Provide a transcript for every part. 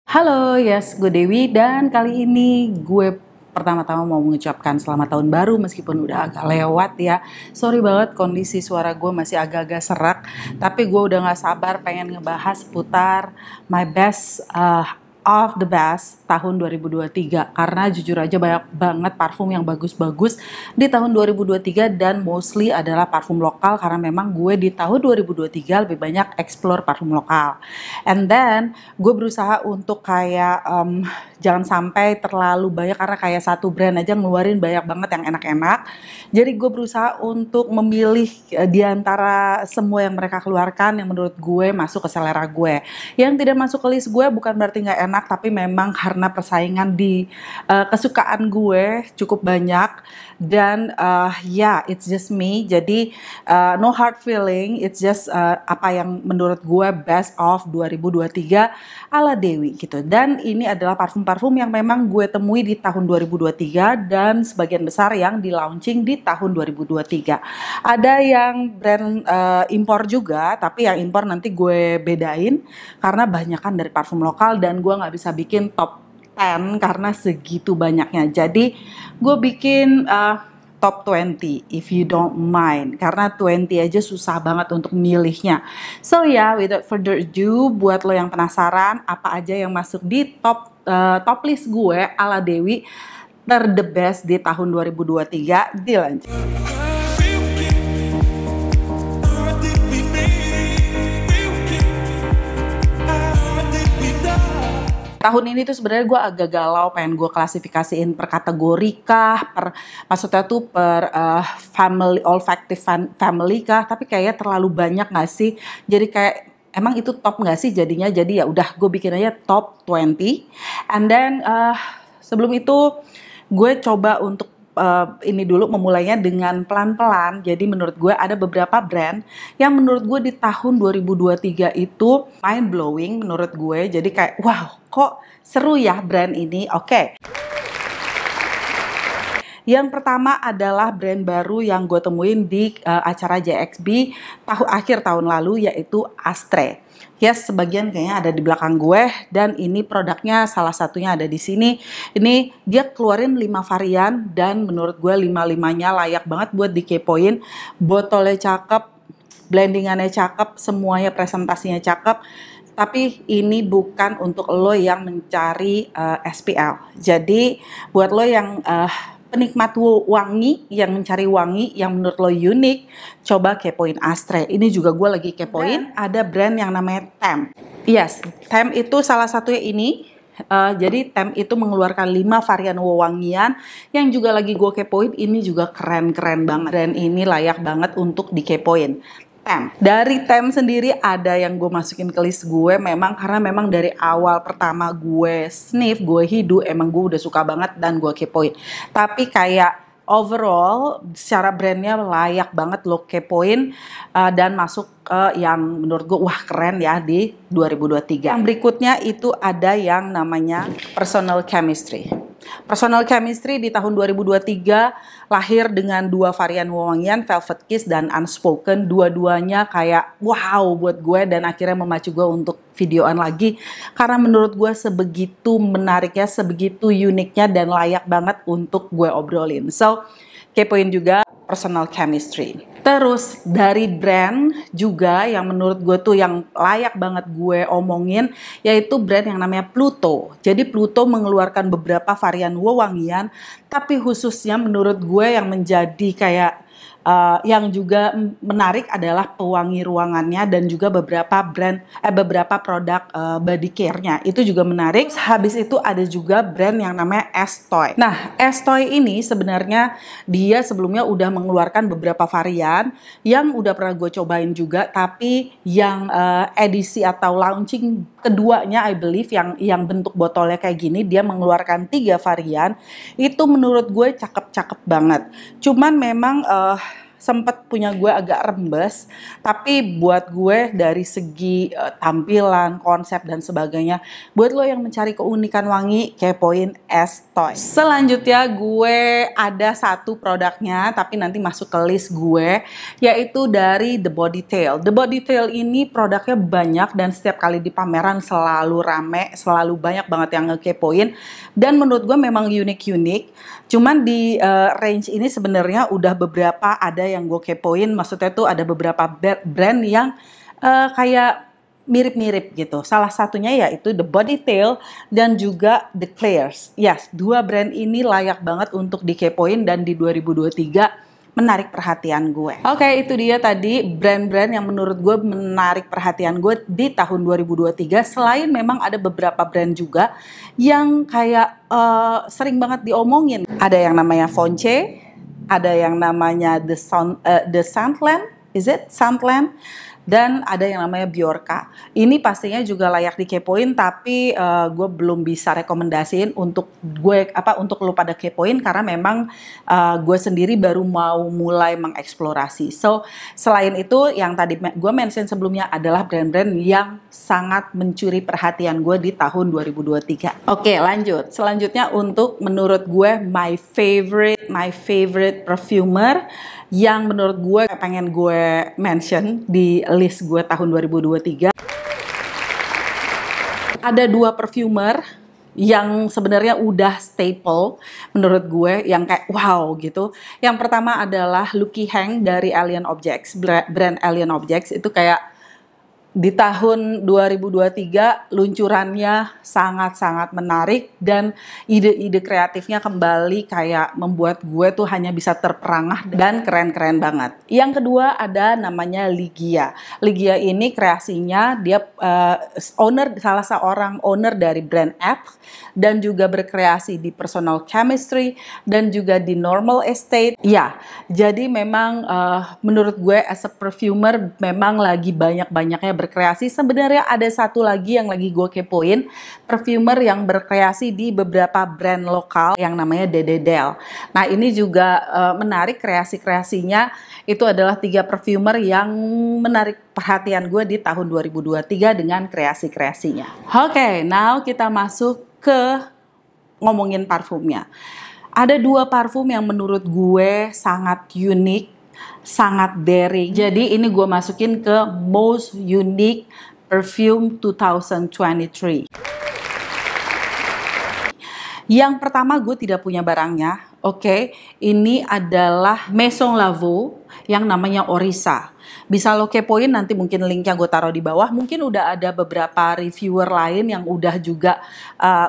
Halo, yes, gue Dewi dan kali ini gue pertama-tama mau mengucapkan selamat tahun baru meskipun udah agak lewat ya. Sorry banget kondisi suara gue masih agak-agak serak, tapi gue udah gak sabar pengen ngebahas seputar my best of the best tahun 2023 karena jujur aja banyak banget parfum yang bagus-bagus di tahun 2023 dan mostly adalah parfum lokal karena memang gue di tahun 2023 lebih banyak explore parfum lokal. And then gue berusaha untuk kayak jangan sampai terlalu banyak karena kayak satu brand aja ngeluarin banyak banget yang enak-enak. Jadi gue berusaha untuk memilih di antara semua yang mereka keluarkan yang menurut gue masuk ke selera gue. Yang tidak masuk ke list gue bukan berarti nggak enak, tapi memang karena persaingan di kesukaan gue cukup banyak dan it's just me. Jadi no hard feeling, it's just apa yang menurut gue best of 2023 ala Dewi gitu. Dan ini adalah parfum-parfum yang memang gue temui di tahun 2023 dan sebagian besar yang di launching di tahun 2023. Ada yang brand impor juga, tapi yang impor nanti gue bedain karena banyakan dari parfum lokal dan gue nggak bisa bikin top 10 karena segitu banyaknya. Jadi gue bikin top 20 if you don't mind karena 20 aja susah banget untuk milihnya. So without further ado, buat lo yang penasaran apa aja yang masuk di top list gue ala Dewi the best di tahun 2023, dilanjut. Tahun ini tuh sebenarnya gue agak galau, pengen gue klasifikasiin per kategori kah, maksudnya tuh per family, olfactive family kah, tapi kayaknya terlalu banyak gak sih? Jadi kayak emang itu top gak sih jadinya? Jadi ya udah gue bikin aja top 20. And then sebelum itu gue coba untuk ini dulu memulainya dengan pelan-pelan. Jadi menurut gue ada beberapa brand yang menurut gue di tahun 2023 itu mind blowing menurut gue. Jadi kayak wow, kok seru ya brand ini. Oke. Yang pertama adalah brand baru yang gue temuin di acara JXB akhir tahun lalu, yaitu Astre. Yes, sebagian kayaknya ada di belakang gue dan ini produknya salah satunya ada di sini. Ini dia keluarin 5 varian dan menurut gue 5-5-nya layak banget buat dikepoin. Botolnya cakep, blendingannya cakep, semuanya presentasinya cakep. Tapi ini bukan untuk lo yang mencari SPL. Jadi buat lo yang penikmat wangi, yang mencari wangi yang menurut lo unik, coba kepoin Astre. Ini juga gue lagi kepoin. Ada brand yang namanya Tem. Yes, Tem itu salah satunya ini. Jadi Tem itu mengeluarkan 5 varian wewangian yang juga lagi gue kepoin. Ini juga keren-keren banget. Brand ini layak banget untuk dikepoin. Tem. Dari Tem sendiri ada yang gue masukin ke list gue memang karena memang dari awal pertama gue sniff, gue hidu, emang gue udah suka banget dan gue kepoin. Tapi kayak overall secara brandnya layak banget lo kepoin dan masuk ke yang menurut gue wah keren ya di 2023. Yang berikutnya itu ada yang namanya Personal Chemistry. Personal Chemistry di tahun 2023 lahir dengan 2 varian wewangian, Velvet Kiss dan Unspoken. Dua-duanya kayak wow buat gue dan akhirnya memacu gue untuk videoan lagi. Karena menurut gue sebegitu menariknya, sebegitu uniknya dan layak banget untuk gue obrolin. So, kepoin juga Personal Chemistry. Terus dari brand juga yang menurut gue tuh yang layak banget gue omongin, yaitu brand yang namanya Pluto. Jadi Pluto mengeluarkan beberapa varian wewangian, tapi khususnya menurut gue yang menjadi kayak yang juga menarik adalah pewangi ruangannya dan juga beberapa produk body care-nya itu juga menarik. Habis itu ada juga brand yang namanya Estoy. Nah, Estoy ini sebenarnya dia sebelumnya udah mengeluarkan beberapa varian yang udah pernah gue cobain juga, tapi yang edisi atau launching keduanya I believe yang bentuk botolnya kayak gini, dia mengeluarkan 3 varian. Itu menurut gue cakep-cakep banget. Cuman memang sempet punya gue agak rembes, tapi buat gue dari segi tampilan, konsep dan sebagainya, buat lo yang mencari keunikan wangi, kepoin S-Toy. Selanjutnya gue ada satu produknya, tapi nanti masuk ke list gue, yaitu dari The Body Tale. The Body Tale ini produknya banyak dan setiap kali di pameran selalu rame, selalu banyak banget yang ngekepoin, dan menurut gue memang unik-unik. Cuman di range ini sebenarnya udah beberapa ada yang gue kepoin, maksudnya tuh ada beberapa brand yang kayak mirip-mirip gitu. Salah satunya yaitu The Body Tale dan juga The Claire's. Yes, dua brand ini layak banget untuk dikepoin dan di 2023 menarik perhatian gue. Oke, itu dia tadi brand-brand yang menurut gue menarik perhatian gue di tahun 2023. Selain memang ada beberapa brand juga yang kayak sering banget diomongin. Ada yang namanya Fonce, ada yang namanya The Sandland, is it Sandland? Dan ada yang namanya Bjorka. Ini pastinya juga layak dikepoin, tapi gue belum bisa rekomendasiin untuk untuk lo pada kepoin karena memang gue sendiri baru mau mulai mengeksplorasi. So selain itu yang tadi gue mention sebelumnya adalah brand-brand yang sangat mencuri perhatian gue di tahun 2023. Oke, lanjut. Selanjutnya untuk menurut gue my favorite perfumer yang menurut gue pengen gue mention di list gue tahun 2023. Ada dua perfumer yang sebenarnya udah staple menurut gue, yang kayak wow gitu. Yang pertama adalah Lucky Hang dari Alien Objects, brand Alien Objects. Itu kayak di tahun 2023 luncurannya sangat-sangat menarik dan ide-ide kreatifnya kembali kayak membuat gue tuh hanya bisa terperangah dan keren-keren banget. Yang kedua ada namanya Ligia. Ligia ini kreasinya dia salah seorang owner dari brand F dan juga berkreasi di Personal Chemistry dan juga di Normal Estate. Ya, jadi memang menurut gue as a perfumer memang lagi banyak-banyaknya berkreasi. Sebenarnya ada satu lagi yang lagi gue kepoin, perfumer yang berkreasi di beberapa brand lokal yang namanya Dededel. Nah ini juga menarik, kreasi-kreasinya itu adalah 3 perfumer yang menarik perhatian gue di tahun 2023 dengan kreasi-kreasinya. Oke, now kita masuk ke ngomongin parfumnya. Ada 2 parfum yang menurut gue sangat unik, sangat daring. Jadi ini gue masukin ke Most Unique Perfume 2023. Yang pertama gue tidak punya barangnya. Oke, ini adalah Maison Laveau yang namanya Orisa. Bisa lo kepoin, nanti mungkin linknya gue taruh di bawah. Mungkin udah ada beberapa reviewer lain yang udah juga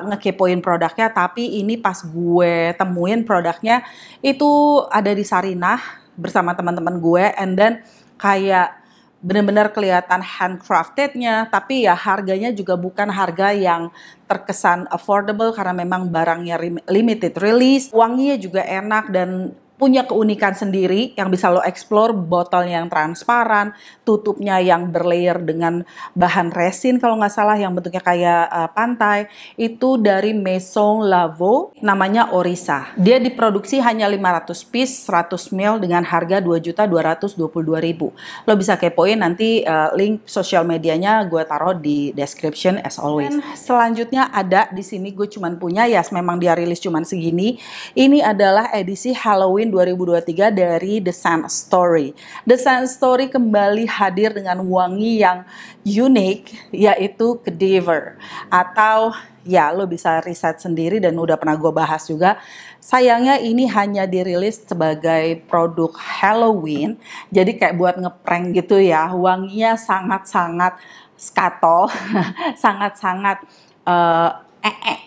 ngekepoin produknya, tapi ini pas gue temuin produknya itu ada di Sarinah bersama teman-teman gue, and then kayak benar-benar kelihatan handcraftednya, tapi ya harganya juga bukan harga yang terkesan affordable karena memang barangnya limited release. Wanginya juga enak dan punya keunikan sendiri yang bisa lo explore. Botolnya yang transparan, tutupnya yang berlayer dengan bahan resin kalau nggak salah yang bentuknya kayak pantai. Itu dari Maison Laveau, namanya Orisa. Dia diproduksi hanya 500 piece 100 ml dengan harga 2.222.000. Lo bisa kepoin, nanti link sosial medianya gue taruh di description as always. Dan selanjutnya ada di sini gue cuman punya, ya memang dia rilis cuman segini. Ini adalah edisi Halloween 2023 dari The Scent Story. The Scent Story kembali hadir dengan wangi yang unik, yaitu Cadaver. Atau ya lo bisa riset sendiri dan udah pernah gue bahas juga. Sayangnya ini hanya dirilis sebagai produk Halloween, jadi kayak buat ngeprank gitu ya. Wanginya sangat-sangat skatol, sangat-sangat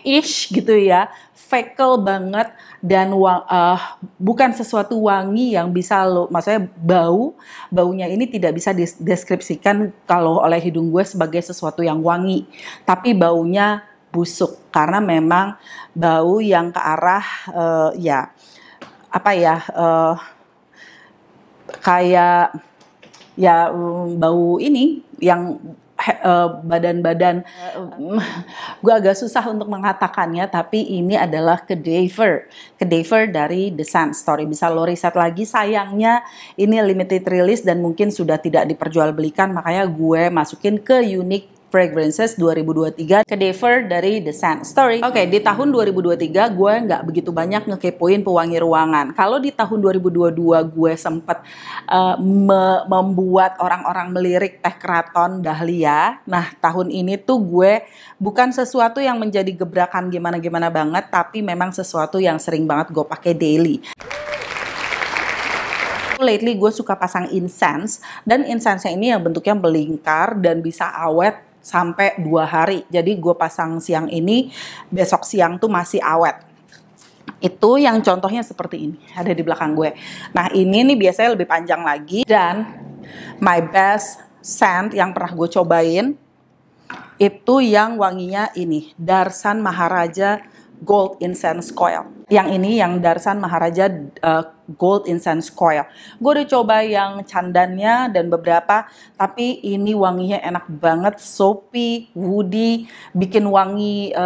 ish gitu ya, fecal banget, dan bukan sesuatu wangi yang bisa lo, maksudnya baunya ini tidak bisa dideskripsikan kalau oleh hidung gue sebagai sesuatu yang wangi, tapi baunya busuk karena memang bau yang ke arah kayak ya bau ini yang badan-badan, gue agak susah untuk mengatakannya, tapi ini adalah cadaver dari The Scent Story. Bisa lo riset lagi, sayangnya ini limited release dan mungkin sudah tidak diperjualbelikan, makanya gue masukin ke Unique Fragrances 2023 cadaver dari The Scent Story. Oke, di tahun 2023 gue nggak begitu banyak ngekepoin pewangi ruangan. Kalau di tahun 2022 gue sempet membuat orang-orang melirik teh keraton dahlia. Nah, tahun ini tuh gue bukan sesuatu yang menjadi gebrakan gimana-gimana banget, tapi memang sesuatu yang sering banget gue pakai daily. Lately gue suka pasang incense, dan incense-nya ini yang bentuknya melingkar dan bisa awet sampai 2 hari. Jadi gue pasang siang ini, besok siang tuh masih awet. Itu yang contohnya seperti ini, ada di belakang gue. Nah, ini nih biasanya lebih panjang lagi. Dan my best scent yang pernah gue cobain itu yang wanginya ini, Darsan Maharaja Gold Incense Coil. Yang ini yang Darsan Maharaja Gold Incense Coil. Gue udah coba yang candannya dan beberapa, tapi ini wanginya enak banget, soapy, woody, bikin wangi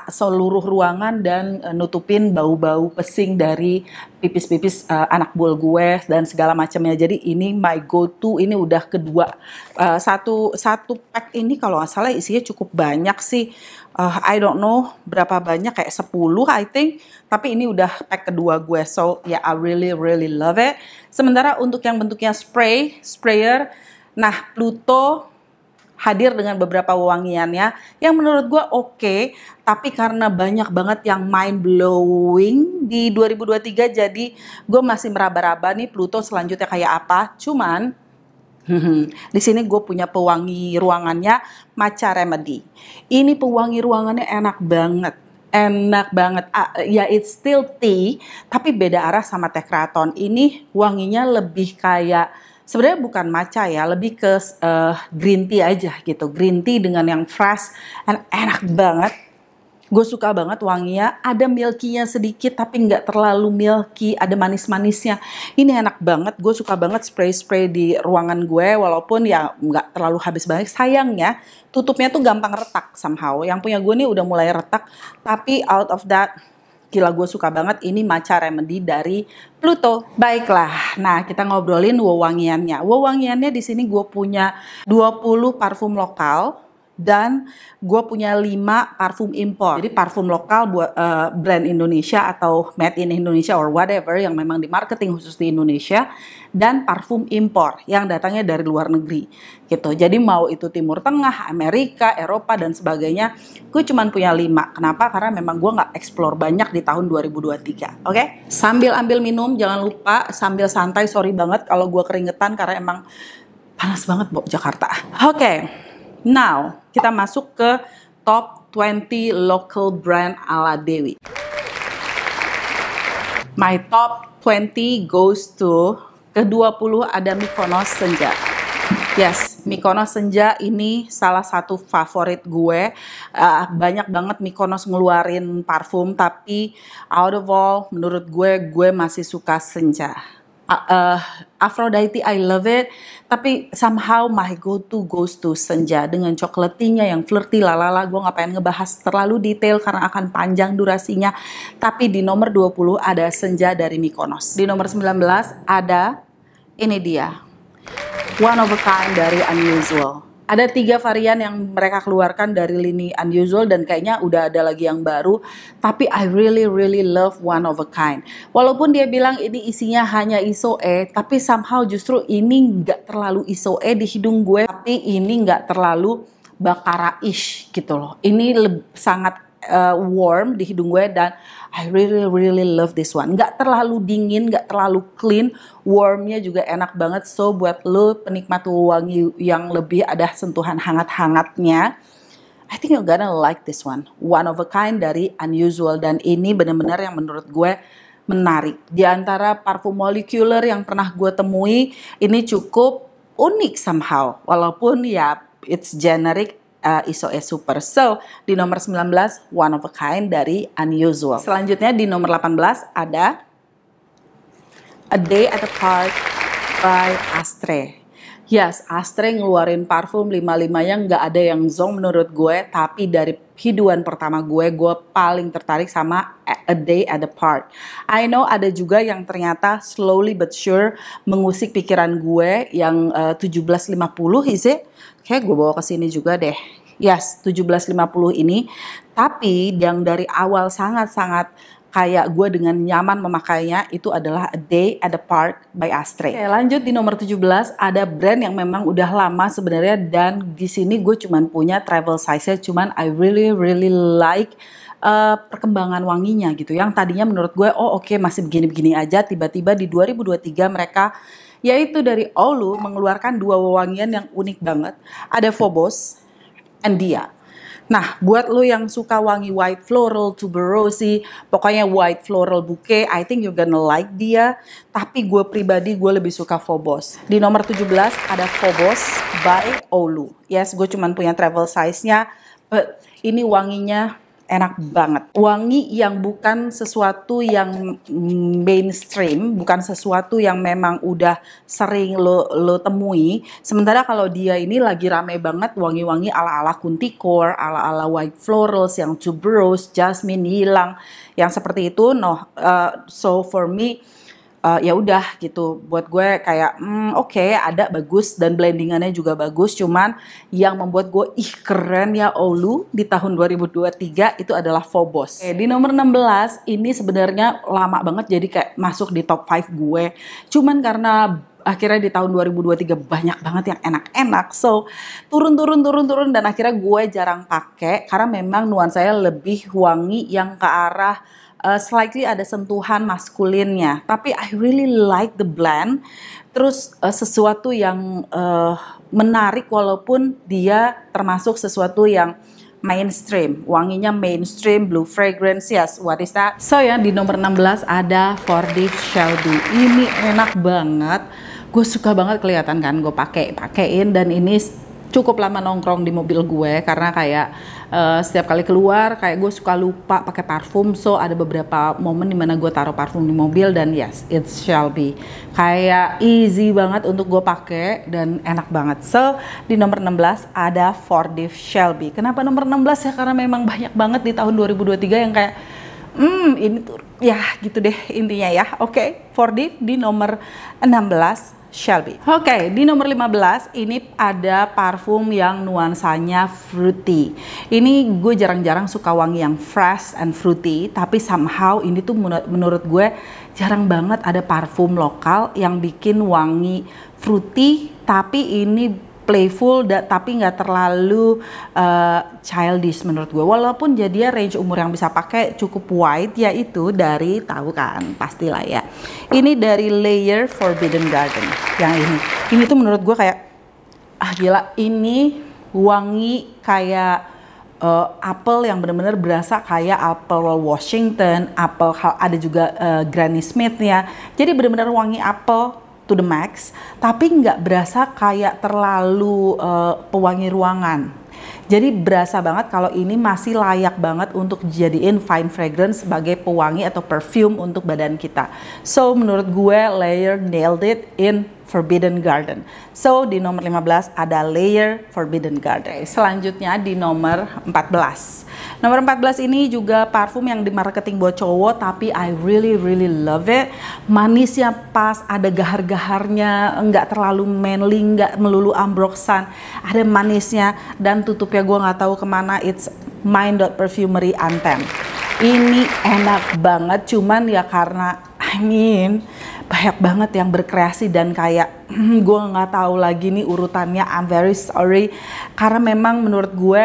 seluruh ruangan dan nutupin bau-bau pesing dari pipis-pipis anak buah gue dan segala macamnya. Jadi ini my go-to, ini udah kedua. Satu pack ini kalau nggak salah isinya cukup banyak sih. I don't know berapa banyak, kayak 10 I think. Tapi ini udah pack kedua gue, so yeah, I really love it. Sementara untuk yang bentuknya sprayer, nah Pluto hadir dengan beberapa wangiannya yang menurut gue oke, tapi karena banyak banget yang mind blowing di 2023, jadi gue masih meraba-raba nih Pluto selanjutnya kayak apa. Cuman di sini gue punya pewangi ruangannya Matcha Remedy. Ini pewangi ruangannya enak banget. Ya it's still tea, tapi beda arah sama teh keraton. Ini wanginya lebih kayak, sebenarnya bukan matcha ya, lebih ke green tea aja gitu. Green tea dengan yang fresh, enak banget. Gue suka banget wanginya, ada milky-nya sedikit tapi nggak terlalu milky, ada manis-manisnya. Ini enak banget, gue suka banget spray-spray di ruangan gue, walaupun ya nggak terlalu habis banget. Sayangnya tutupnya tuh gampang retak somehow. Yang punya gue nih udah mulai retak, tapi out of that, gila gue suka banget. Ini Matcha Remedy dari Pluto. Baiklah, nah kita ngobrolin wewangiannya. Wewangiannya di sini gue punya 20 parfum lokal dan gue punya 5 parfum impor. Jadi parfum lokal buat brand Indonesia atau made in Indonesia or whatever yang memang di marketing khusus di Indonesia, dan parfum impor yang datangnya dari luar negeri gitu. Jadi mau itu Timur Tengah, Amerika, Eropa dan sebagainya, gue cuman punya 5. Kenapa? Karena memang gue nggak explore banyak di tahun 2023. Oke? Sambil ambil minum, jangan lupa sambil santai. Sorry banget kalau gue keringetan karena emang panas banget Jakarta. Oke. Now, kita masuk ke top 20 local brand ala Dewi. My top 20 goes to ke-20 ada Mykonos Senja. Yes, Mykonos Senja ini salah satu favorit gue. Banyak banget Mykonos ngeluarin parfum, tapi out of all, menurut gue masih suka Senja. Aphrodite, I love it, tapi somehow my go-to goes to Senja dengan coklat tea-nya yang flirty lalala. Gue gak pengen ngebahas terlalu detail karena akan panjang durasinya. Tapi di nomor 20 ada Senja dari Mykonos. Di nomor 19 ada ini dia, One of a Kind dari Unusual. Ada 3 varian yang mereka keluarkan dari lini Unusual dan kayaknya udah ada lagi yang baru. Tapi I really love One of a Kind. Walaupun dia bilang ini isinya hanya isoe, tapi somehow justru ini nggak terlalu isoe di hidung gue. Tapi ini nggak terlalu bakara-ish gitu loh. Ini sangat warm di hidung gue dan I really love this one. Nggak terlalu dingin, nggak terlalu clean, warmnya juga enak banget. So buat lo penikmat wangi yang lebih ada sentuhan hangat-hangatnya, I think you're gonna like this one. One of a Kind dari Unusual, dan ini benar-benar yang menurut gue menarik. Di antara parfum molecular yang pernah gue temui, ini cukup unik somehow. Walaupun ya it's generic, isoe super. So di nomor 19 One of a Kind dari Unusual. Selanjutnya di nomor 18 ada A Day at the Park by Astre. Yes, Astre ngeluarin parfum 55 yang nggak ada yang zonk menurut gue, tapi dari hiduan pertama gue paling tertarik sama A Day at the Park. I know ada juga yang ternyata slowly but sure mengusik pikiran gue yang 1750, is it? Kayak gue bawa ke sini juga deh. Yes, 1750 ini. Tapi yang dari awal sangat-sangat kayak gue dengan nyaman memakainya itu adalah A Day at the Park by Astre. Oke, lanjut di nomor 17 ada brand yang memang udah lama sebenarnya, dan di sini gue cuman punya travel size-nya, cuman I really like perkembangan wanginya gitu. Yang tadinya menurut gue oke, masih begini-begini aja, tiba-tiba di 2023 mereka yaitu dari Oulu mengeluarkan dua wewangian yang unik banget. Ada Phobos and Dia. Nah, buat lo yang suka wangi white floral, tuberosity, pokoknya white floral bouquet, I think you're gonna like Dia. Tapi gue pribadi, gue lebih suka Phobos. Di nomor 17 ada Phobos by Oulu. Yes, gue cuman punya travel size-nya, but ini wanginya enak banget. Wangi yang bukan sesuatu yang mainstream, bukan sesuatu yang memang udah sering lo temui. Sementara kalau Dia ini lagi rame banget wangi-wangi ala-ala Kuntikor, ala-ala white florals yang tuberose, jasmine, hilang, yang seperti itu. So for me, ya udah gitu, buat gue kayak oke, ada bagus dan blendingannya juga bagus, cuman yang membuat gue keren ya Oulu di tahun 2023 itu adalah Phobos. Di nomor 16 ini sebenarnya lama banget jadi kayak masuk di top 5 gue, cuman karena akhirnya di tahun 2023 banyak banget yang enak-enak, so turun dan akhirnya gue jarang pakai karena memang nuansanya lebih wangi yang ke arah slightly ada sentuhan maskulinnya, tapi I really like the blend. Terus sesuatu yang menarik walaupun dia termasuk sesuatu yang mainstream, wanginya mainstream, blue fragrance, yes, what is that? So ya, di nomor 16 ada Fordiv Shelby. Ini enak banget, gue suka banget kelihatan kan, gue pakein, dan ini cukup lama nongkrong di mobil gue karena kayak setiap kali keluar kayak gue suka lupa pakai parfum, so ada beberapa momen dimana gue taruh parfum di mobil, dan yes, it's Shelby. Kayak easy banget untuk gue pakai dan enak banget. So di nomor 16 ada Fordiv Shelby. Kenapa nomor 16 ya? Karena memang banyak banget di tahun 2023 yang kayak ini tuh ya gitu deh intinya ya. Oke, Fordiv di nomor 16 Shelby. Oke, di nomor 15 ini ada parfum yang nuansanya fruity. Ini gue jarang-jarang suka wangi yang fresh and fruity, tapi somehow ini tuh menurut gue jarang banget ada parfum lokal yang bikin wangi fruity, tapi ini playful tapi nggak terlalu childish menurut gue. Walaupun jadinya range umur yang bisa pakai cukup wide, yaitu dari, tahu kan pastilah ya, ini dari Layer Forbidden Garden. Yang ini tuh menurut gue kayak gila, ini wangi kayak apel yang benar-benar berasa kayak apel Washington, apel, ada juga Granny Smith-nya. Jadi benar-benar wangi apel to the max, tapi nggak berasa kayak terlalu pewangi ruangan. Jadi berasa banget kalau ini masih layak banget untuk dijadiin fine fragrance sebagai pewangi atau perfume untuk badan kita. So menurut gue Layer nailed it in Forbidden Garden. So di nomor 15 ada Layer Forbidden Garden. Selanjutnya di nomor 14. Nomor 14 ini juga parfum yang di marketing buat cowok, tapi I really love it. Manisnya pas, ada gahar-gaharnya, nggak terlalu manly, nggak melulu ambroksan. Ada manisnya dan tutupnya gue nggak tahu kemana. It's Mind Perfumery Anthem. Ini enak banget, cuman ya karena banyak banget yang berkreasi dan kayak gue nggak tahu lagi nih urutannya. I'm very sorry karena memang menurut gue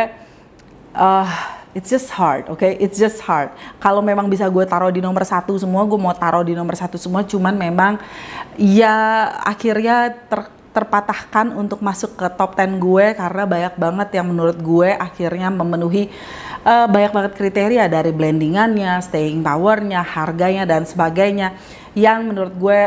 it's just hard, okay? It's just hard. Kalau memang bisa gue taruh di nomor 1 semua, gue mau taruh di nomor 1 semua. Cuman memang ya akhirnya terpatahkan untuk masuk ke top 10 gue karena banyak banget yang menurut gue akhirnya memenuhi banyak banget kriteria, dari blendingannya, staying powernya, harganya dan sebagainya, yang menurut gue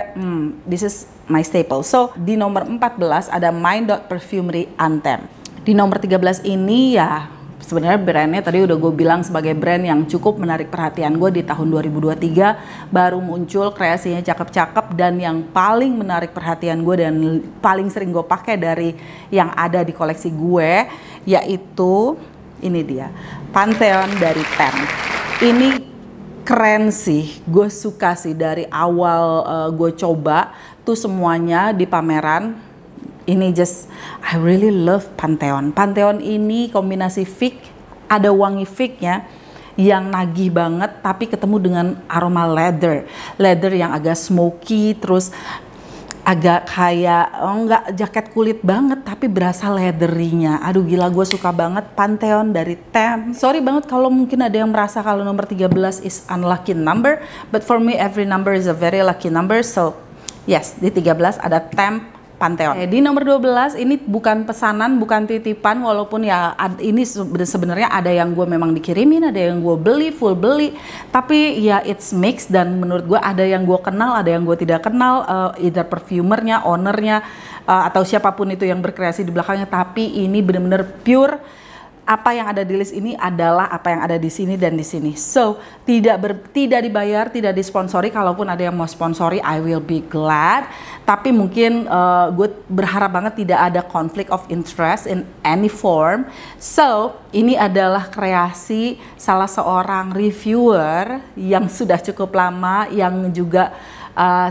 this is my staple. So di nomor 14 ada Mind Perfumery Anthem. Di nomor 13 ini ya Sebenarnya brandnya tadi udah gue bilang sebagai brand yang cukup menarik perhatian gue di tahun 2023. Baru muncul, kreasinya cakep-cakep, dan yang paling menarik perhatian gue dan paling sering gue pakai dari yang ada di koleksi gue, yaitu ini dia, Pantheon dari Tem. Ini keren sih, gue suka sih dari awal gue coba tuh semuanya di pameran. Ini I really love Pantheon. Pantheon ini kombinasi fig, ada wangi fignya yang nagih banget, tapi ketemu dengan aroma leather. Leather yang agak smoky, terus agak kayak, enggak jaket kulit banget, tapi berasa leathery-nya. Aduh gila, gue suka banget Pantheon dari Tem. Sorry banget kalau mungkin ada yang merasa kalau nomor 13 is unlucky number, but for me every number is a very lucky number. So yes, di 13 ada Tem Pantheon. Di nomor 12 ini bukan pesanan, bukan titipan, walaupun ya ini sebenarnya ada yang gue memang dikirimin, ada yang gue beli, full beli, tapi ya it's mix, dan menurut gue ada yang gue kenal, ada yang gue tidak kenal, either perfumernya, ownernya, atau siapapun itu yang berkreasi di belakangnya, tapi ini bener-bener pure. Apa yang ada di list ini adalah apa yang ada di sini dan di sini. So, tidak dibayar, tidak disponsori. Kalaupun ada yang mau sponsori, I will be glad. Tapi mungkin gue berharap banget tidak ada conflict of interest in any form. So, ini adalah kreasi salah seorang reviewer yang sudah cukup lama, yang juga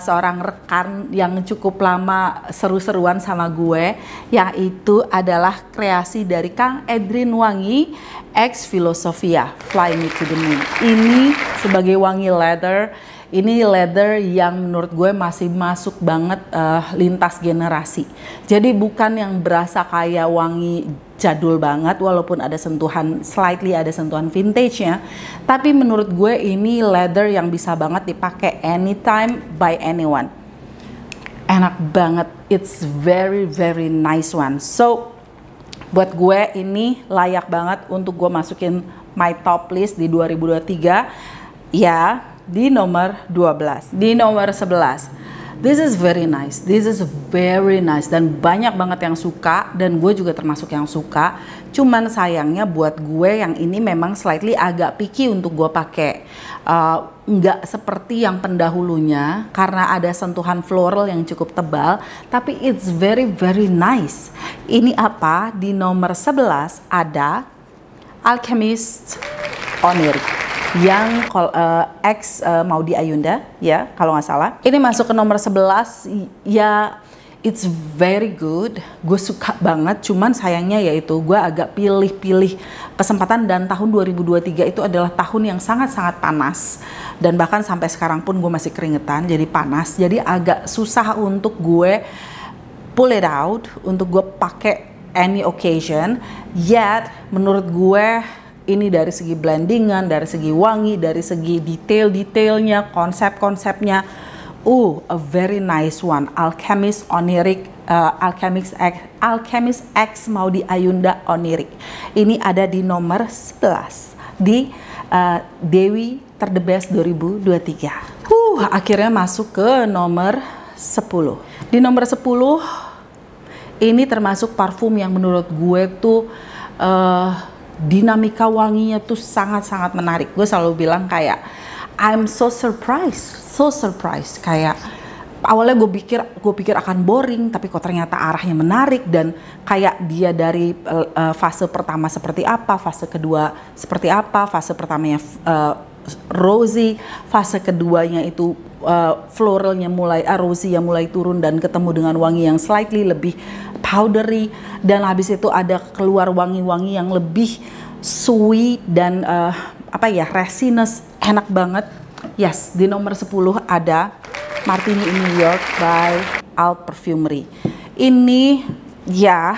seorang rekan yang cukup lama seru-seruan sama gue, yaitu adalah kreasi dari Kang Edrin Wangi X Philosophia Fly Me to the Moon. Ini sebagai wangi leather, ini leather yang menurut gue masih masuk banget lintas generasi. Jadi bukan yang berasa kayak wangi jadul banget, walaupun ada sentuhan, slightly ada sentuhan vintage-nya, tapi menurut gue ini leather yang bisa banget dipakai anytime by anyone. Enak banget, it's very very nice one. So buat gue ini layak banget untuk gue masukin my top list di 2023 ya. Di nomor 12, di nomor 11, this is very nice, this is very nice, dan banyak banget yang suka, dan gue juga termasuk yang suka. Cuman sayangnya buat gue yang ini memang slightly agak picky untuk gue pakai, nggak seperti yang pendahulunya karena ada sentuhan floral yang cukup tebal, tapi it's very very nice. Ini apa? Di nomor 11 ada Alchemist Onyric yang X Maudy Ayunda ya kalau nggak salah. Ini masuk ke nomor 11 ya, it's very good, gue suka banget. Cuman sayangnya yaitu gue agak pilih-pilih kesempatan, dan tahun 2023 itu adalah tahun yang sangat-sangat panas, dan bahkan sampai sekarang pun gue masih keringetan, jadi panas, jadi agak susah untuk gue pull it out, untuk gue pakai any occasion. Yet menurut gue ini dari segi blendingan, dari segi wangi, dari segi detail-detailnya, konsep-konsepnya, a very nice one. Alchemist Onyric, Alchemist X Maudy Ayunda Onyric. Ini ada di nomor 11 di Dewi Terdebes 2023. Akhirnya masuk ke nomor 10. Di nomor 10 ini termasuk parfum yang menurut gue tuh dinamika wanginya tuh sangat-sangat menarik. Gue selalu bilang kayak I'm so surprised. Kayak awalnya gue pikir akan boring, tapi kok ternyata arahnya menarik, dan kayak dia dari fase pertama seperti apa, fase kedua seperti apa. Fase pertamanya rosy, fase keduanya itu floralnya mulai rosy yang mulai turun dan ketemu dengan wangi yang slightly lebih powdery, dan habis itu ada keluar wangi-wangi yang lebih sweet dan resinous, enak banget. Yes, di nomor 10 ada Martini in New York by Alt Perfumery. Ini ya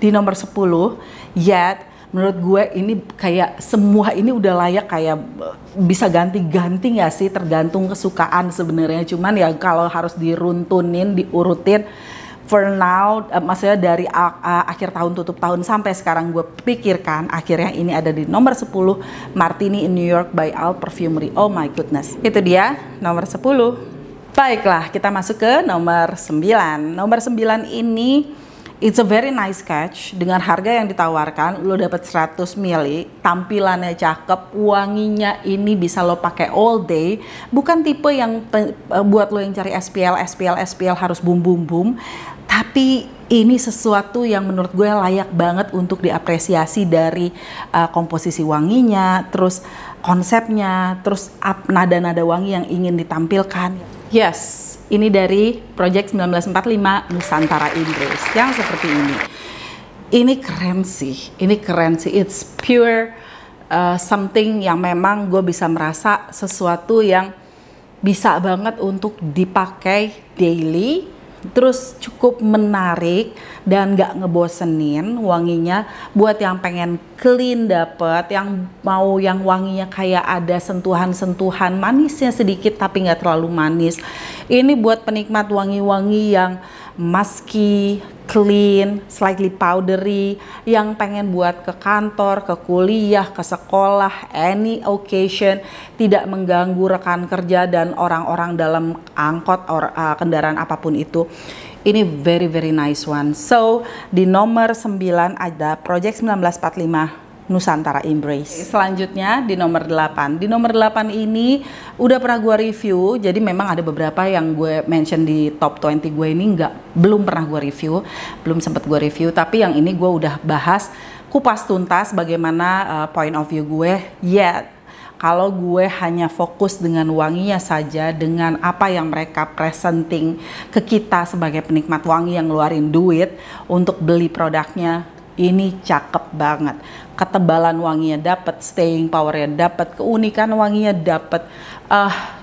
di nomor 10, yet menurut gue ini kayak semua ini udah layak, kayak bisa ganti-ganti nggak sih, tergantung kesukaan sebenarnya. Cuman ya kalau harus diruntunin, diurutin, for now, maksudnya dari akhir tahun tutup tahun sampai sekarang gue pikirkan, akhirnya ini ada di nomor 10, Martini in New York by Alt Perfumery. Oh my goodness, itu dia nomor 10. Baiklah, kita masuk ke nomor 9. Nomor 9 ini It's a very nice catch. Dengan harga yang ditawarkan, lo dapat 100 ml, tampilannya cakep, wanginya ini bisa lo pakai all day. Bukan tipe yang buat lo yang cari SPL harus boom boom boom. Tapi ini sesuatu yang menurut gue layak banget untuk diapresiasi dari komposisi wanginya, terus konsepnya, terus nada-nada wangi yang ingin ditampilkan. Yes, ini dari Project 1945 Nusantara Inggris yang seperti ini. Ini keren sih, It's pure something yang memang gue bisa merasa sesuatu yang bisa banget untuk dipakai daily. Terus cukup menarik dan gak ngebosenin wanginya. Buat yang pengen clean dapet, yang mau yang wanginya kayak ada sentuhan-sentuhan manisnya sedikit tapi gak terlalu manis. Ini buat penikmat wangi-wangi yang musky, clean, slightly powdery, yang pengen buat ke kantor, ke kuliah, ke sekolah, any occasion, tidak mengganggu rekan kerja dan orang-orang dalam angkot atau kendaraan apapun itu. Ini very nice one. So di nomor 9 ada Project 1945 Nusantara Embrace. Selanjutnya di nomor 8. Di nomor 8 ini udah pernah gue review. Jadi memang ada beberapa yang gue mention di top 20 gue ini belum pernah gue review, belum sempat gue review. Tapi yang ini gue udah bahas kupas tuntas bagaimana point of view gue. Kalau gue hanya fokus dengan wanginya saja, dengan apa yang mereka presenting ke kita sebagai penikmat wangi yang ngeluarin duit untuk beli produknya, ini cakep banget. Ketebalan wanginya dapat, staying powernya dapat, keunikan wanginya dapat.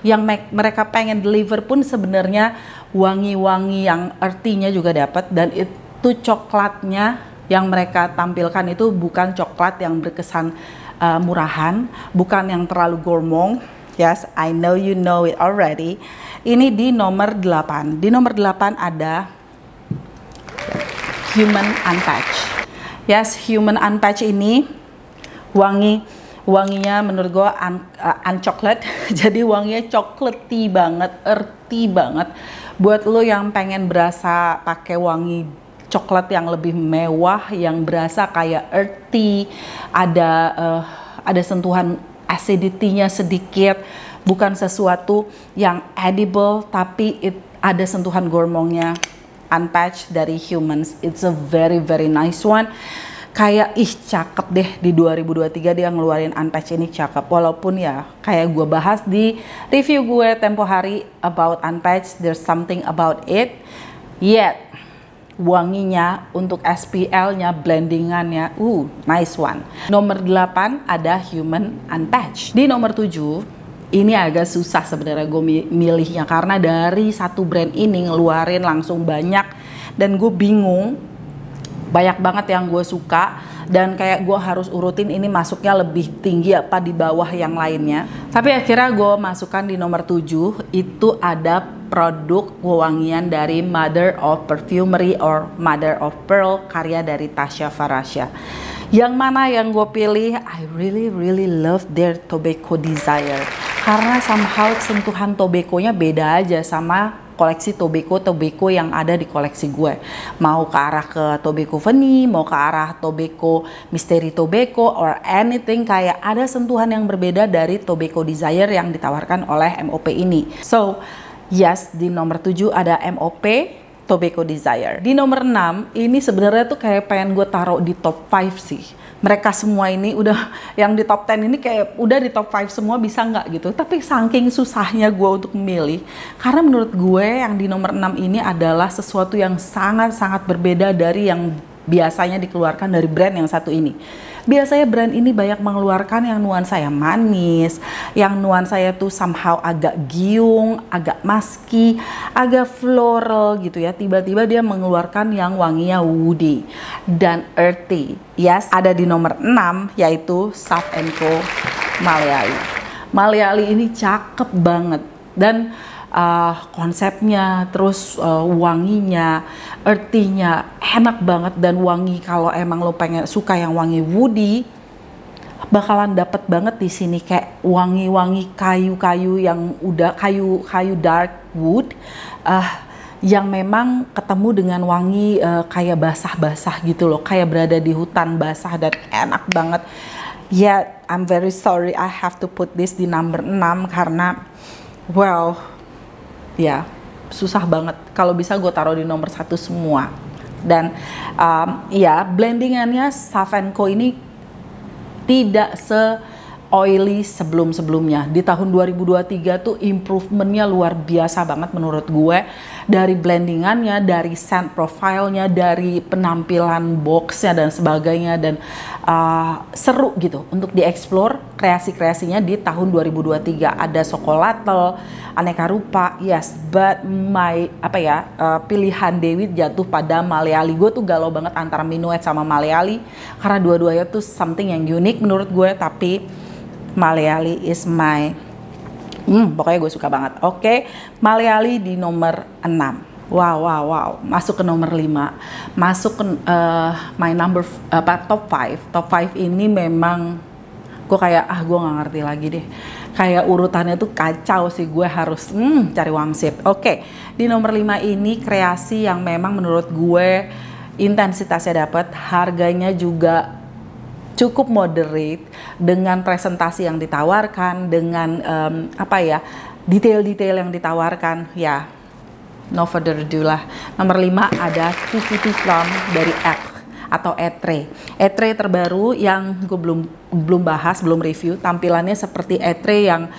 Yang mereka pengen deliver pun sebenarnya wangi-wangi yang artinya juga dapat. Dan itu coklatnya yang mereka tampilkan itu bukan coklat yang berkesan murahan, bukan yang terlalu gourmand. Yes, I know you know it already. Ini di nomor 8. Di nomor 8 ada Human Untouched. Yes, Human Untouched ini wanginya menurut gue uncoklat. Jadi wanginya chocolatey banget, earthy banget. Buat lo yang pengen berasa pakai wangi coklat yang lebih mewah, yang berasa kayak earthy, ada sentuhan acidity-nya sedikit, bukan sesuatu yang edible tapi ada sentuhan gourmandnya. Unpatched dari Humans, it's a very nice one. Kayak cakep deh, di 2023 dia ngeluarin Unpatched ini cakep. Walaupun ya kayak gue bahas di review gue tempo hari about Unpatched, there's something about it, yet wanginya untuk SPL-nya, blendingannya, nice one. Nomor 8 ada Human Untouched. Di nomor 7 ini agak susah sebenarnya gue milihnya, karena dari satu brand ini ngeluarin langsung banyak dan gue bingung. Banyak banget yang gue suka dan kayak gue harus urutin ini masuknya lebih tinggi apa di bawah yang lainnya. Tapi akhirnya gue masukkan di nomor 7, itu ada produk wewangian dari Mother of Perfumery or Mother of Pearl, karya dari Tasya Farasya. Yang mana yang gue pilih, I really love their Tobacco Desire. Karena somehow sentuhan tobacco-nya beda aja sama koleksi tobacco yang ada di koleksi gue. Mau ke arah ke tobacco vanilla, mau ke arah tobacco mystery tobacco or anything, kayak ada sentuhan yang berbeda dari Tobacco Desire yang ditawarkan oleh MOP ini. So yes, di nomor 7 ada MOP Tobacco Desire. Di nomor 6 ini sebenarnya tuh kayak pengen gue taruh di top 5 sih. Mereka semua ini udah yang di top 10 ini kayak udah di top 5 semua, bisa nggak gitu. Tapi saking susahnya gue untuk memilih, karena menurut gue yang di nomor 6 ini adalah sesuatu yang sangat-sangat berbeda dari yang biasanya dikeluarkan dari brand yang satu ini. Biasanya brand ini banyak mengeluarkan yang nuansa yang manis, yang nuansa tuh somehow agak giung, agak musky, agak floral gitu ya. Tiba-tiba dia mengeluarkan yang wanginya woody dan earthy. Yes, ada di nomor 6 yaitu Sav & Co Maleali. Maleali ini cakep banget dan konsepnya, terus wanginya, earthy-nya enak banget. Dan wangi, kalau emang lo pengen suka yang wangi woody, bakalan dapet banget di sini. Kayak wangi-wangi kayu-kayu yang udah kayu dark wood, yang memang ketemu dengan wangi kayak basah-basah gitu loh, kayak berada di hutan basah dan enak banget. Yeah, I'm very sorry I have to put this di number 6 karena well, ya susah banget. Kalau bisa gue taruh di nomor 1 semua. Dan ya blendingannya Sav & Co ini tidak oily sebelum-sebelumnya. Di tahun 2023 tuh improvementnya luar biasa banget menurut gue. Dari blendingannya, dari scent profile-nya, dari penampilan boxnya dan sebagainya. Dan seru gitu untuk dieksplor kreasi-kreasinya di tahun 2023. Ada Sokolatel, aneka rupa, yes, but my pilihan Dewi jatuh pada Maleali. Gue tuh galau banget antara Minuet sama Maleali karena dua-duanya tuh something yang unik menurut gue, tapi Maleali is my pokoknya gue suka banget. Oke, Maleali di nomor 6. Wow, masuk ke nomor 5. Masuk ke my number top 5. Top 5 ini memang gue kayak gue nggak ngerti lagi deh. Kayak urutannya tuh kacau sih, gue harus cari wangsit. Oke, di nomor 5 ini kreasi yang memang menurut gue intensitasnya dapat, harganya juga cukup moderate, dengan presentasi yang ditawarkan, dengan detail-detail yang ditawarkan. Ya, no further ado lah. Nomor 5 ada Too Full to Flam dari Etre. Etre terbaru yang gue belum bahas, belum review. Tampilannya seperti Etre yang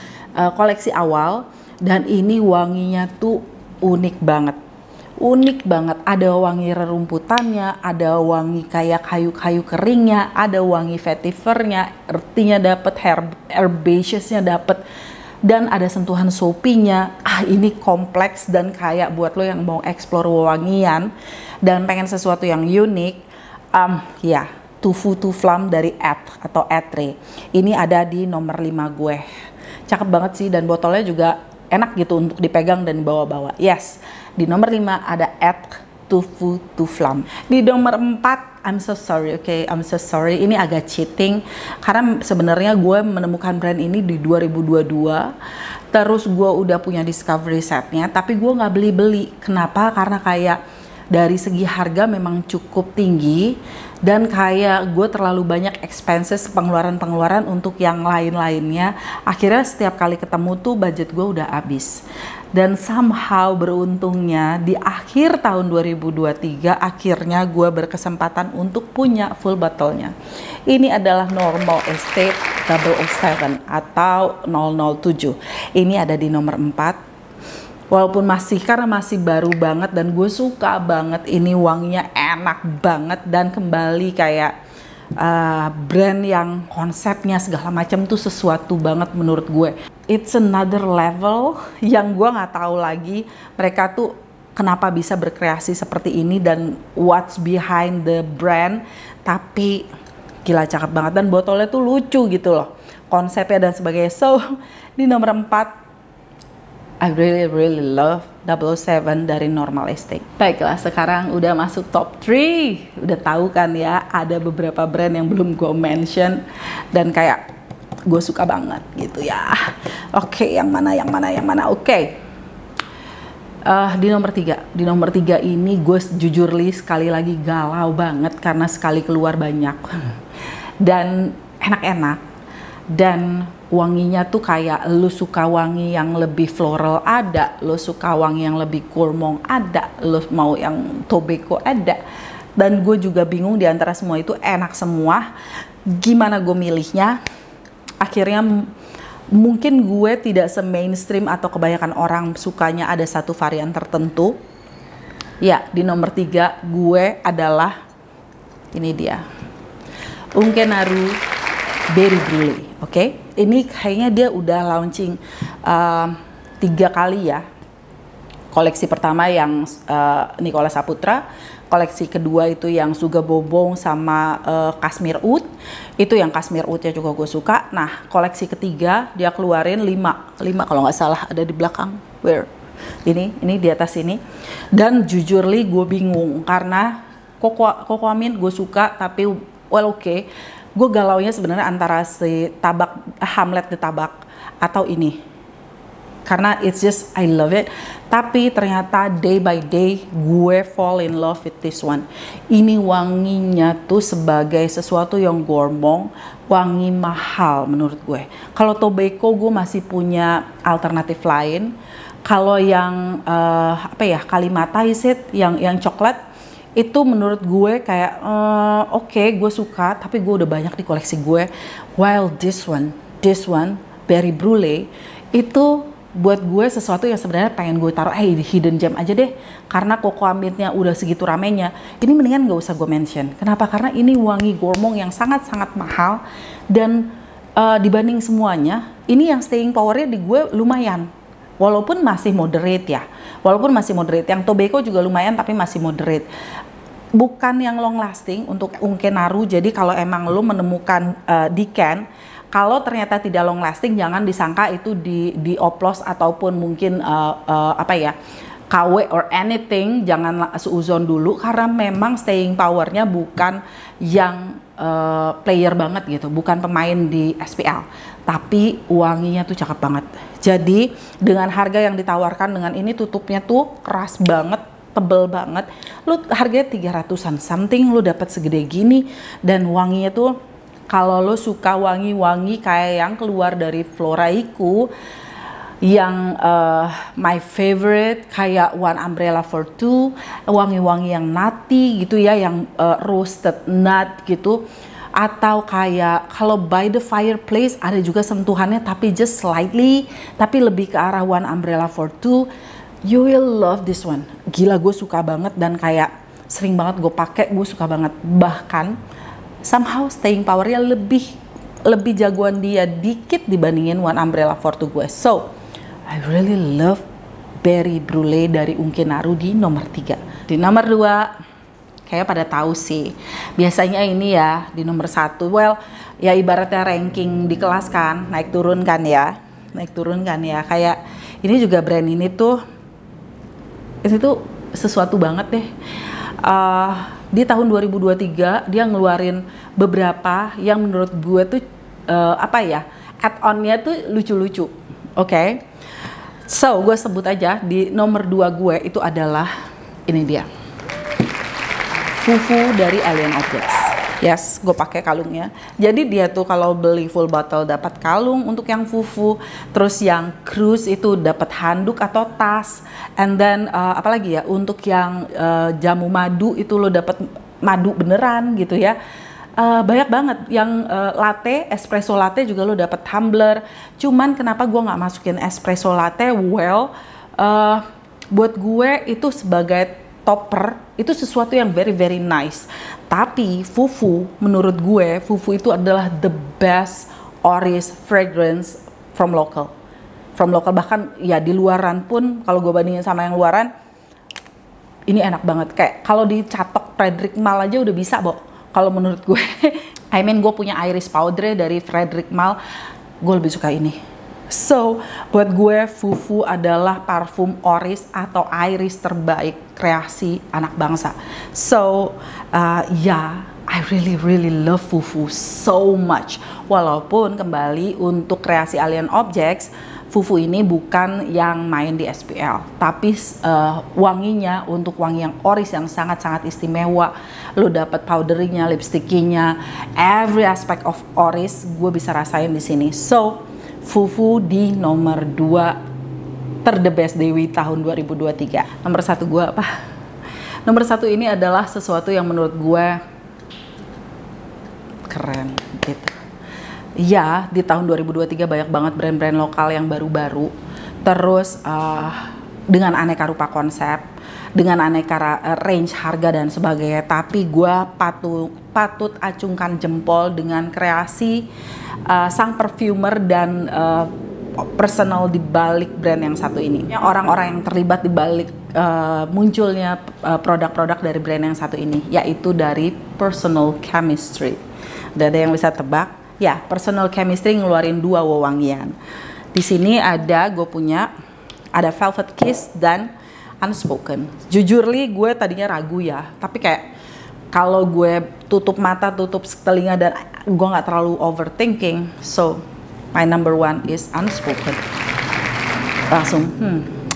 koleksi awal, dan ini wanginya tuh unik banget. Ada wangi rerumputannya, ada wangi kayak kayu-kayu keringnya, ada wangi vetivernya, earthy-nya dapet, herbaceousnya dapet, dan ada sentuhan soapy-nya. Ini kompleks dan kayak buat lo yang mau explore wangian dan pengen sesuatu yang unik. Too Full to Flam dari Etre. Ini ada di nomor 5 gue. Cakep banget sih, dan botolnya juga enak gitu untuk dipegang dan bawa-bawa. Yes, di nomor 5 ada Too Full to Flam. Di nomor 4, I'm so sorry, ini agak cheating karena sebenarnya gue menemukan brand ini di 2022. Terus gue udah punya discovery setnya, tapi gue nggak beli. Kenapa? Karena kayak dari segi harga memang cukup tinggi, dan kayak gue terlalu banyak expenses, pengeluaran untuk yang lain-lainnya. Akhirnya setiap kali ketemu tuh budget gue udah habis. Dan somehow beruntungnya di akhir tahun 2023 akhirnya gue berkesempatan untuk punya full bottle-nya. Ini adalah Normal Estate 007 atau 007. Ini ada di nomor 4. Walaupun karena masih baru banget, dan gue suka banget, ini wanginya enak banget, dan kembali kayak brand yang konsepnya segala macam tuh sesuatu banget menurut gue. It's another level yang gue nggak tahu lagi mereka tuh kenapa bisa berkreasi seperti ini dan what's behind the brand, tapi gila cakep banget, dan botolnya tuh lucu gitu loh, konsepnya dan sebagainya. So di nomor 4 I really love 007 dari Normal Estate. Baiklah, sekarang udah masuk top 3. Udah tahu kan ya, ada beberapa brand yang belum gue mention dan kayak gue suka banget gitu ya. Oke, yang mana? Oke. Di nomor 3 ini gue jujur sekali lagi galau banget karena sekali keluar banyak. Dan enak-enak. Dan wanginya tuh kayak lu suka wangi yang lebih floral ada, lu suka wangi yang lebih gourmand ada, lu mau yang tobacco ada. Dan gue juga bingung di antara semua itu, enak semua. Gimana gue milihnya? Akhirnya mungkin gue tidak se-mainstream atau kebanyakan orang sukanya ada satu varian tertentu. Ya, di nomor 3 gue adalah ini dia. Unkenaru Berry Brulee. Oke, ini kayaknya dia udah launching 3 kali ya. Koleksi pertama yang Nicholas Saputra, koleksi kedua itu yang Suga Bobong sama Kashmir Oud. Itu yang Kashmir Oud-nya juga gue suka. Nah, koleksi ketiga dia keluarin 5 kalau nggak salah, ada di belakang. Where? Ini di atas ini. Dan jujur gue bingung karena Coco Amin gue suka, tapi oke. Gue galaunya sebenarnya antara si tabak Hamlet di tabak atau ini karena it's just I love it. Tapi ternyata day by day gue fall in love with this one. Ini wanginya tuh sebagai sesuatu yang gourmand, wangi mahal menurut gue. Kalau tobacco gue masih punya alternatif lain. Kalau yang Kalimata is it, yang coklat itu menurut gue kayak oke, gue suka, tapi gue udah banyak di koleksi gue. While this one Berry Brulee itu buat gue sesuatu yang sebenarnya pengen gue taruh di hidden gem aja deh, karena cocoa mintnya udah segitu ramenya. Ini mendingan gak usah gue mention. Kenapa? Karena ini wangi gourmand yang sangat-sangat mahal, dan dibanding semuanya ini yang staying powernya di gue lumayan, walaupun masih moderate ya, yang tobacco juga lumayan tapi masih moderate. Bukan yang long lasting untuk Unke Naru. Jadi kalau emang lo menemukan di can, kalau ternyata tidak long lasting, jangan disangka itu dioplos ataupun mungkin KW or anything. Jangan seuzon dulu, karena memang staying powernya bukan yang player banget gitu, bukan pemain di SPL, tapi wanginya tuh cakep banget. Jadi dengan harga yang ditawarkan dengan ini, tutupnya tuh keras banget, tebel banget, lu harganya 300-an something, lu dapat segede gini, dan wanginya tuh kalau lo suka wangi-wangi kayak yang keluar dari Floraiku, yang my favorite kayak One Umbrella for Two, wangi-wangi yang nutty gitu ya, yang roasted nut gitu, atau kayak kalau By the Fireplace ada juga sentuhannya tapi just slightly, tapi lebih ke arah One Umbrella for Two. You will love this one. Gila, gue suka banget dan kayak sering banget gue pakai, gue suka banget. Bahkan somehow staying powernya lebih jagoan dia dikit dibandingin One Umbrella for Two gue. So I really love Berry Brulee dari Unke Naru di nomor 3. Di nomor 2 kayak pada tahu sih, biasanya ini ya di nomor 1. Well ya ibaratnya ranking di kelas kan, naik turun kan ya, kayak ini juga brand ini tuh sesuatu banget deh. Di tahun 2023 dia ngeluarin beberapa yang menurut gue tuh add-onnya tuh lucu-lucu. Oke. So gue sebut aja di nomor 2 gue itu adalah ini dia, Fufu dari Alien Objects. Yes, gue pakai kalungnya. Jadi dia tuh kalau beli full bottle dapat kalung untuk yang Fufu, terus yang cruise itu dapat handuk atau tas, and then apalagi ya untuk yang jamu madu itu lo dapat madu beneran gitu ya. Banyak banget yang latte, espresso latte juga lo dapat tumbler. Cuman kenapa gue nggak masukin espresso latte? Well, buat gue itu sebagai topper itu sesuatu yang very very nice. Tapi Fufu, menurut gue Fufu itu adalah the best Oris fragrance from local. Bahkan ya di luaran pun kalau gue bandingin sama yang luaran, ini enak banget. Kayak kalau dicatok Frederic Malle aja udah bisa, Bo. Kalau menurut gue, gue punya iris powder dari Frederic Malle, gue lebih suka ini. So, buat gue Fufu adalah parfum Oris atau iris terbaik kreasi anak bangsa. So, I really love Fufu so much. Walaupun kembali untuk kreasi Alien Objects, Fufu ini bukan yang main di SPL, tapi wanginya untuk wangi yang Oris yang sangat-sangat istimewa. Lo dapat powderingnya, lipstickinya, every aspect of Oris gue bisa rasain di sini. So, Fufu di nomor 2 the best Dewi tahun 2023. Nomor 1 gue apa? Nomor 1 ini adalah sesuatu yang menurut gue keren gitu. Ya, di tahun 2023 banyak banget brand-brand lokal yang baru-baru. Terus dengan aneka rupa konsep, dengan aneka range harga dan sebagainya. Tapi gue patut acungkan jempol dengan kreasi sang perfumer dan personal di balik brand yang satu ini. Orang-orang yang terlibat di balik munculnya produk-produk dari brand yang satu ini, yaitu dari Personal Chemistry. Udah ada yang bisa tebak? Ya, Personal Chemistry ngeluarin 2 wewangian. Di sini ada ada Velvet Kiss dan Unspoken. Jujurly gue tadinya ragu ya, tapi kayak kalau gue tutup mata, tutup telinga dan gue nggak terlalu overthinking, so my number 1 is Unspoken. Langsung,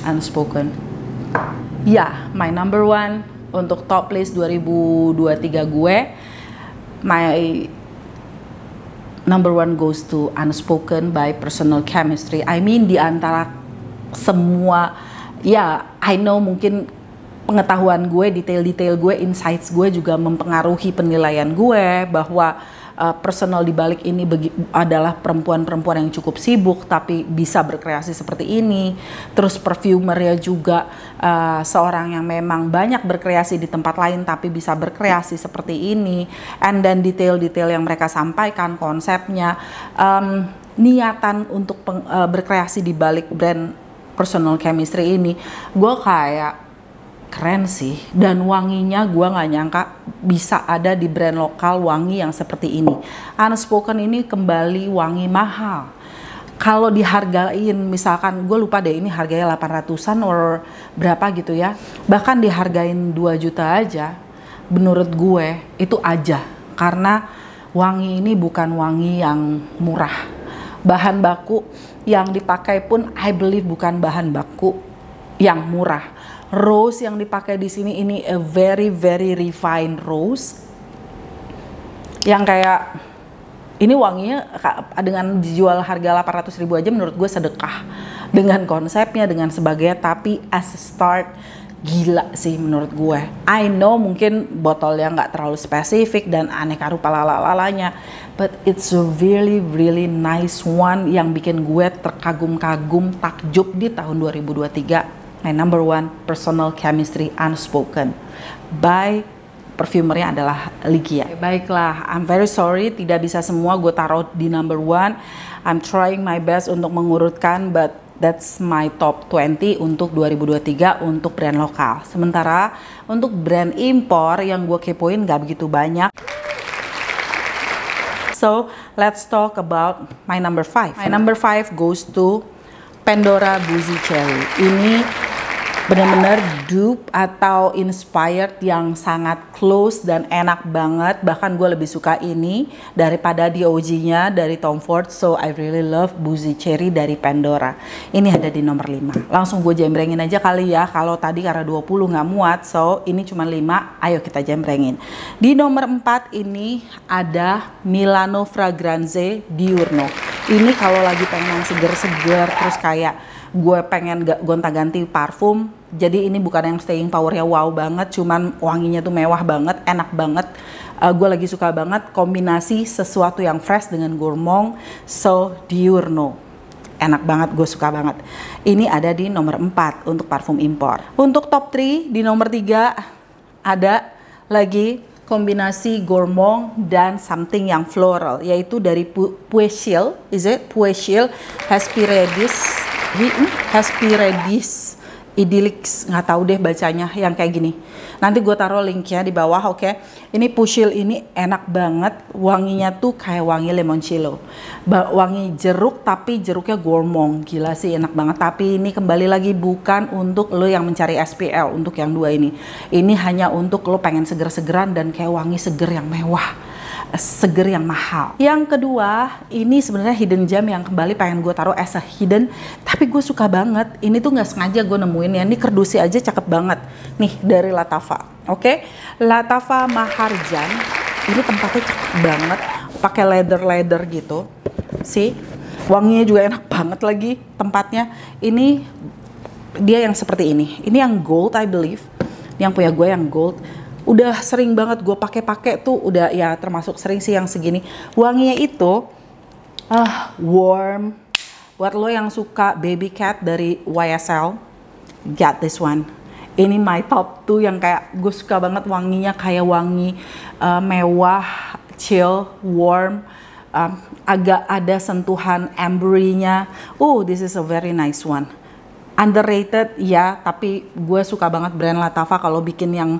Unspoken. Ya, my number one untuk top list 2023 gue, my number one goes to Unspoken by Personal Chemistry. I mean di antara semua, ya I know mungkin pengetahuan gue, detail-detail gue, insights gue juga mempengaruhi penilaian gue bahwa personal di balik ini adalah perempuan-perempuan yang cukup sibuk tapi bisa berkreasi seperti ini. Terus perfumernya juga seorang yang memang banyak berkreasi di tempat lain tapi bisa berkreasi seperti ini. And then detail-detail yang mereka sampaikan, konsepnya, niatan untuk berkreasi di balik brand Personal Chemistry ini, gue kayak keren sih. Dan wanginya gue nggak nyangka bisa ada di brand lokal wangi yang seperti ini. Unspoken ini kembali wangi mahal. Kalau dihargain, misalkan gue lupa deh ini harganya 800-an or berapa gitu ya, bahkan dihargain 2 juta aja, menurut gue itu aja. Karena wangi ini bukan wangi yang murah. Bahan baku yang dipakai pun I believe bukan bahan baku yang murah. Rose yang dipakai di sini ini a very refined rose yang kayak ini wanginya dengan dijual harga 800.000 aja menurut gue sedekah dengan konsepnya, dengan sebagainya. Tapi as a start gila sih menurut gue. I know mungkin botolnya nggak terlalu spesifik dan aneka rupa lalalanya, but it's a really nice one yang bikin gue terkagum-kagum, takjub di tahun 2023. My number one Personal Chemistry Unspoken by perfumernya adalah Ligia. Baiklah, I'm very sorry tidak bisa semua gue taruh di number one. I'm trying my best untuk mengurutkan, but that's my top 20 untuk 2023 untuk brand lokal. Sementara untuk brand impor yang gue kepoin gak begitu banyak. So let's talk about my number 5. My number 5 goes to Pandora Boozy Cherry. Ini benar-benar dupe atau inspired yang sangat close dan enak banget. Bahkan gue lebih suka ini daripada di OG-nya dari Tom Ford. So I really love Boozy Cherry dari Pandora. Ini ada di nomor 5. Langsung gue jembrengin aja kali ya. Kalau tadi karena 20 nggak muat, so ini cuma 5. Ayo kita jembrengin. Di nomor 4 ini ada Milano Fragrance Diurno. Ini kalau lagi pengen seger-seger terus kayak gue pengen gonta-ganti parfum, jadi ini bukan yang staying powernya wow banget, cuman wanginya tuh mewah banget, enak banget. Gue lagi suka banget kombinasi sesuatu yang fresh dengan gourmand. So Diurno enak banget, gue suka banget. Ini ada di nomor 4 untuk parfum impor. Untuk top 3 di nomor 3 ada lagi kombinasi gourmand dan something yang floral, yaitu dari Puechil, Hesperidis Idyllics, nggak tahu deh bacanya yang kayak gini. Nanti gue taruh linknya di bawah, oke? Ini Puechil ini enak banget, wanginya tuh kayak wangi limoncello, wangi jeruk tapi jeruknya gourmand, gila sih enak banget. Tapi ini kembali lagi bukan untuk lo yang mencari SPL untuk yang 2 ini. Ini hanya untuk lo pengen seger-segeran dan kayak wangi seger yang mewah, seger yang mahal. Yang kedua, ini sebenarnya hidden gem yang kembali pengen gue taruh as a hidden, tapi gue suka banget. Ini tuh nggak sengaja gue nemuin ya. Ini kerdusi aja cakep banget. Nih dari Lattafa, oke? Lattafa Maharjan. Ini tempatnya cakep banget, pakai leather gitu. Sih, wanginya juga enak banget lagi tempatnya. Ini dia yang seperti ini. Ini yang gold, I believe. Yang punya gue yang gold. Udah sering banget gue pakai tuh, udah ya termasuk sering sih yang segini. Wanginya itu warm. Buat lo yang suka Baby Cat dari YSL, get this one. Ini my top 2 yang kayak gue suka banget wanginya, kayak wangi mewah, chill, warm, agak ada sentuhan ambery-nya. This is a very nice one. Underrated ya, tapi gue suka banget brand Lattafa kalau bikin yang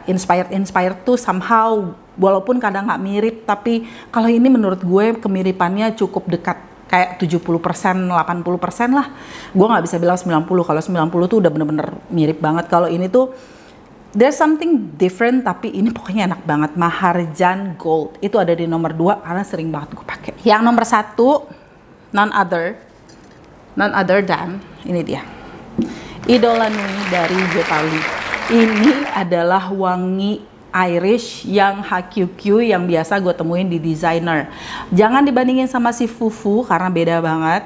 inspired tuh somehow, walaupun kadang nggak mirip, tapi kalau ini menurut gue kemiripannya cukup dekat, kayak 70%, 80% lah. Gue nggak bisa bilang 90, kalau 90 tuh udah bener-bener mirip banget. Kalau ini tuh there's something different, tapi ini pokoknya enak banget. Maharjan Gold itu ada di nomor 2 karena sering banget gue pakai. Yang nomor 1 none other none other than ini dia, Idola Nui dari J. Parlee. Ini adalah wangi Irish yang HQQ yang biasa gue temuin di designer. Jangan dibandingin sama si Fufu karena beda banget.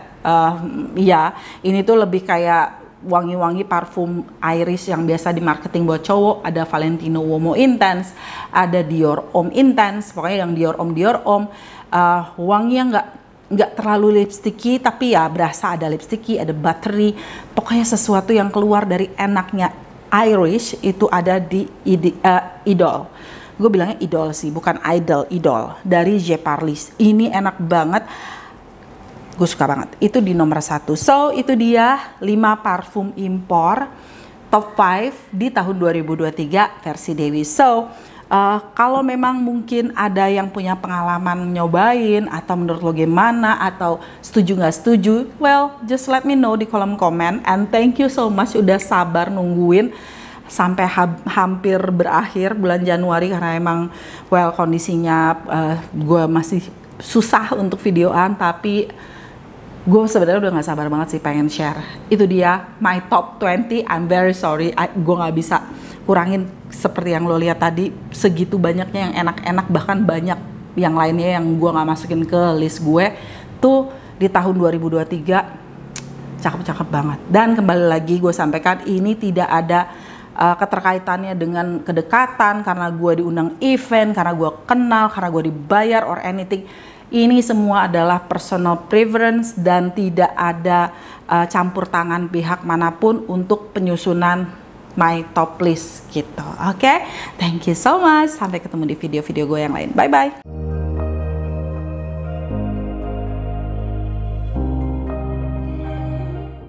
Ya, ini tuh lebih kayak wangi-wangi parfum Irish yang biasa di marketing buat cowok. Ada Valentino Uomo Intense, ada Dior Homme Intense. Pokoknya yang Dior Homme, wangi yang nggak terlalu lipsticky, tapi ya berasa ada lipsticky, ada buttery. Pokoknya sesuatu yang keluar dari enaknya Irish itu ada di Idol. Gue bilangnya Idol sih, bukan Idol, Idol dari J. Parlee. Ini enak banget. Gue suka banget. Itu di nomor 1. So, itu dia 5 parfum impor top 5 di tahun 2023 versi Dewi. So, kalau memang mungkin ada yang punya pengalaman nyobain atau menurut lo gimana atau setuju nggak setuju, well, just let me know di kolom komen. And thank you so much udah sabar nungguin sampai hampir berakhir bulan Januari karena emang well kondisinya gue masih susah untuk videoan, tapi gue sebenarnya udah nggak sabar banget sih pengen share. Itu dia my top 20. I'm very sorry, gue nggak bisa kurangin seperti yang lo lihat tadi, segitu banyaknya yang enak-enak, bahkan banyak yang lainnya yang gue nggak masukin ke list gue tuh di tahun 2023. Cakep-cakep banget. Dan kembali lagi gue sampaikan, ini tidak ada keterkaitannya dengan kedekatan karena gue diundang event, karena gue kenal, karena gue dibayar or anything. Ini semua adalah personal preference dan tidak ada campur tangan pihak manapun untuk penyusunan my top list gitu. Oke, thank you so much. Sampai ketemu di video-video gue yang lain. Bye bye.